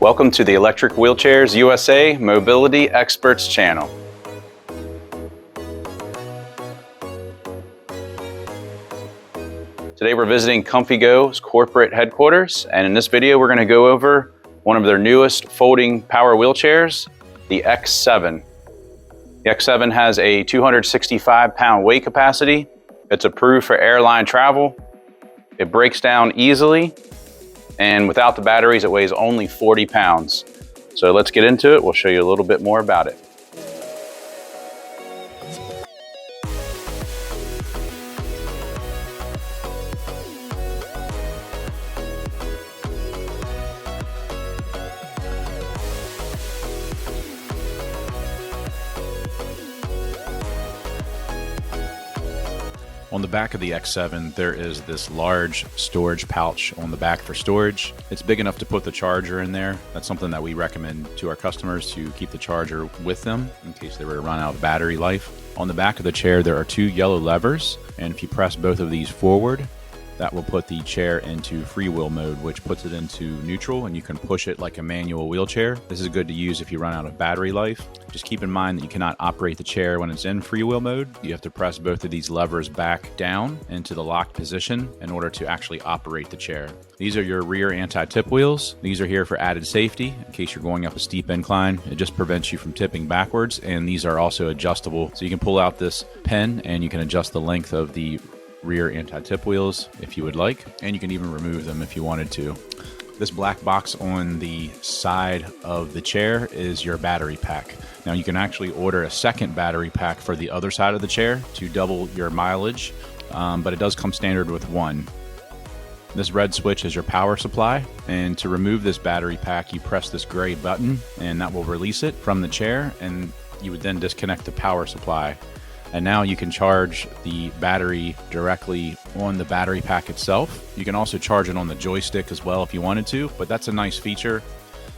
Welcome to the Electric Wheelchairs USA Mobility Experts channel. Today we're visiting ComfyGo's corporate headquarters, and in this video we're going to go over one of their newest folding power wheelchairs, the X-7. The X-7 has a 265-pound weight capacity. It's approved for airline travel. It breaks down easily, and without the batteries it weighs only 40 pounds. So let's get into it. We'll show you a little bit more about it. On the back of the X-7, there is this large storage pouch on the back for storage. It's big enough to put the charger in there. That's something that we recommend to our customers, to keep the charger with them in case they were to run out of battery life. On the back of the chair, there are two yellow levers, and if you press both of these forward, that will put the chair into freewheel mode, which puts it into neutral, and you can push it like a manual wheelchair. This is good to use if you run out of battery life. Just keep in mind that you cannot operate the chair when it's in freewheel mode. You have to press both of these levers back down into the locked position in order to actually operate the chair. These are your rear anti-tip wheels. These are here for added safety in case you're going up a steep incline. It just prevents you from tipping backwards, and these are also adjustable. So you can pull out this pin and you can adjust the length of the rear anti-tip wheels if you would like, and you can even remove them if you wanted to. This black box on the side of the chair is your battery pack. Now you can actually order a second battery pack for the other side of the chair to double your mileage, but it does come standard with one. This red switch is your power supply, and to remove this battery pack you press this gray button and that will release it from the chair, and you would then disconnect the power supply. And now you can charge the battery directly on the battery pack itself. You can also charge it on the joystick as well if you wanted to, but that's a nice feature.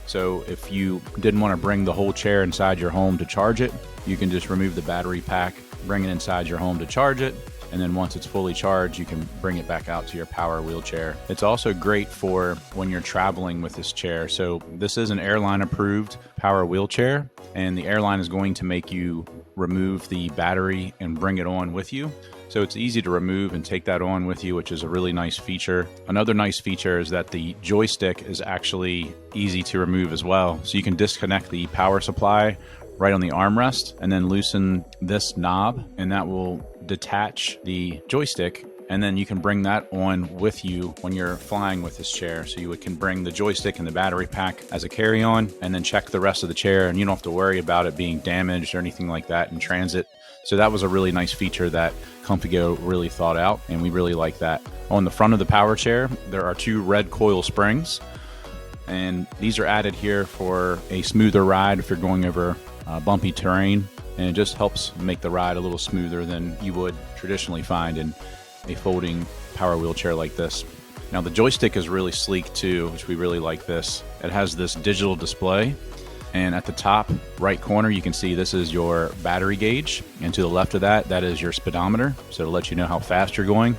So if you didn't want to bring the whole chair inside your home to charge it, you can just remove the battery pack, bring it inside your home to charge it, and then once it's fully charged, you can bring it back out to your power wheelchair. It's also great for when you're traveling with this chair. So this is an airline approved power wheelchair, and the airline is going to make you remove the battery and bring it on with you. So it's easy to remove and take that on with you, which is a really nice feature. Another nice feature is that the joystick is actually easy to remove as well. So you can disconnect the power supply right on the armrest and then loosen this knob, and that will detach the joystick, and then you can bring that on with you when you're flying with this chair. So you can bring the joystick and the battery pack as a carry-on and then check the rest of the chair, and you don't have to worry about it being damaged or anything like that in transit. So that was a really nice feature that ComfyGo really thought out, and we really like that. On the front of the power chair, there are two red coil springs, and these are added here for a smoother ride if you're going over bumpy terrain, and it just helps make the ride a little smoother than you would traditionally find in a folding power wheelchair like this. Now the joystick is really sleek too, which we really like this. It has this digital display, and at the top right corner you can see this is your battery gauge, and to the left of that, that is your speedometer, so to let you know how fast you're going.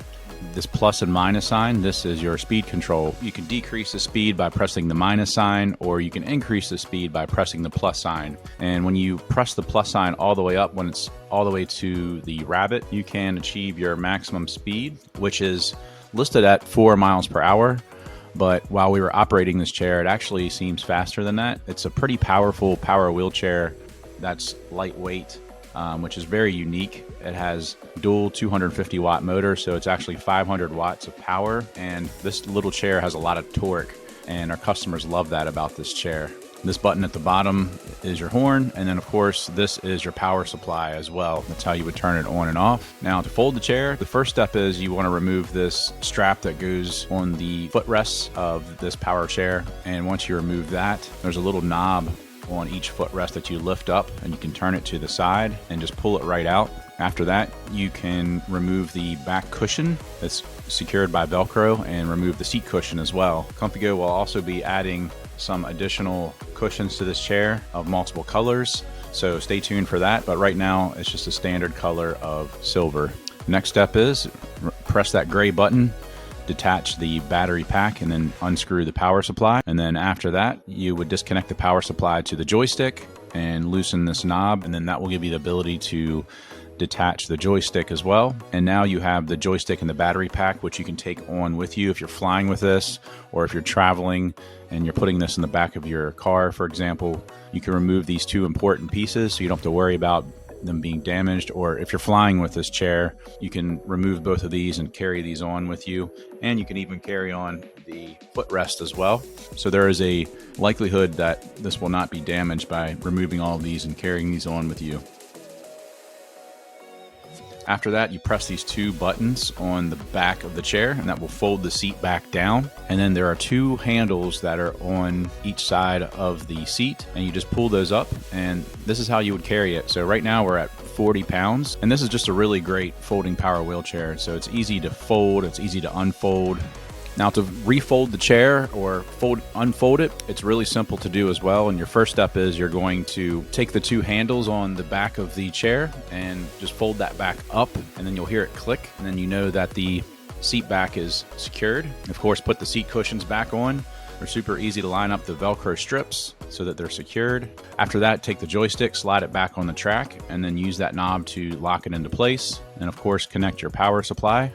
This plus and minus sign, this is your speed control. You can decrease the speed by pressing the minus sign, or you can increase the speed by pressing the plus sign. And when you press the plus sign all the way up, when it's all the way to the rabbit, you can achieve your maximum speed, which is listed at 4 miles per hour. But while we were operating this chair, it actually seems faster than that. It's a pretty powerful power wheelchair that's lightweight, which is very unique. It has dual 250 watt motor, so it's actually 500 watts of power, and this little chair has a lot of torque, and our customers love that about this chair. This button at the bottom is your horn, and then of course this is your power supply as well. That's how you would turn it on and off. Now to fold the chair, the first step is you want to remove this strap that goes on the footrests of this power chair, and once you remove that, there's a little knob on each footrest that you lift up, and you can turn it to the side and just pull it right out. After that, you can remove the back cushion that's secured by Velcro and remove the seat cushion as well. ComfyGo will also be adding some additional cushions to this chair of multiple colors, so stay tuned for that, but right now it's just a standard color of silver. Next step is press that gray button detach the battery pack and then unscrew the power supply. And then after that, you would disconnect the power supply to the joystick and loosen this knob, and then that will give you the ability to detach the joystick as well. And now you have the joystick and the battery pack, which you can take on with you if you're flying with this, or if you're traveling and you're putting this in the back of your car, for example. You can remove these two important pieces so you don't have to worry about them being damaged. Or if you're flying with this chair, you can remove both of these and carry these on with you. And you can even carry on the footrest as well. So there is a likelihood that this will not be damaged by removing all of these and carrying these on with you. After that, you press these two buttons on the back of the chair, and that will fold the seat back down. And then there are two handles that are on each side of the seat, and you just pull those up, and this is how you would carry it. So right now we're at 40 pounds, and this is just a really great folding power wheelchair. So it's easy to fold, it's easy to unfold. Now, to refold the chair or unfold it, it's really simple to do as well. And your first step is you're going to take the two handles on the back of the chair and just fold that back up, and then you'll hear it click, and then you know that the seat back is secured. Of course, put the seat cushions back on. They're super easy to line up the Velcro strips so that they're secured. After that, take the joystick, slide it back on the track, and then use that knob to lock it into place. And of course, connect your power supply.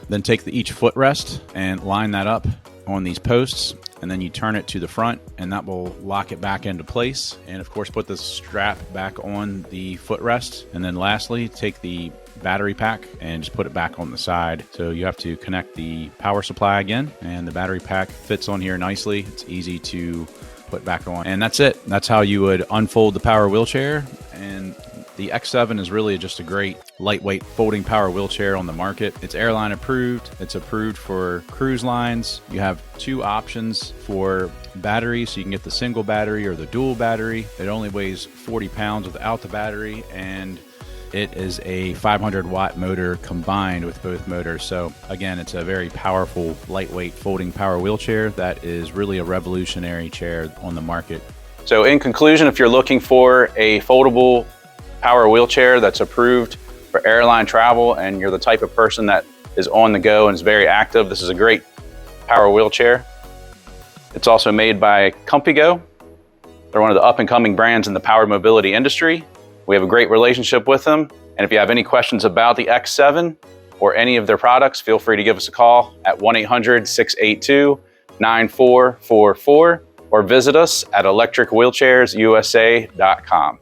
Then take each footrest and line that up on these posts, and then you turn it to the front, and that will lock it back into place. And of course, put the strap back on the footrest. And then lastly, take the battery pack and just put it back on the side. So you have to connect the power supply again, and the battery pack fits on here nicely. It's easy to put back on. And that's it. That's how you would unfold the power wheelchair. And the X7 is really just a great lightweight folding power wheelchair on the market. It's airline approved. It's approved for cruise lines. You have two options for batteries, so you can get the single battery or the dual battery. It only weighs 40 pounds without the battery, and it is a 500 watt motor combined with both motors. So again, it's a very powerful, lightweight folding power wheelchair that is really a revolutionary chair on the market. So in conclusion, if you're looking for a foldable power wheelchair that's approved for airline travel, and you're the type of person that is on the go and is very active, this is a great power wheelchair. It's also made by ComfyGo. They're one of the up-and-coming brands in the power mobility industry. We have a great relationship with them. And if you have any questions about the X7 or any of their products, feel free to give us a call at 1-800-682-9444 or visit us at electricwheelchairsusa.com.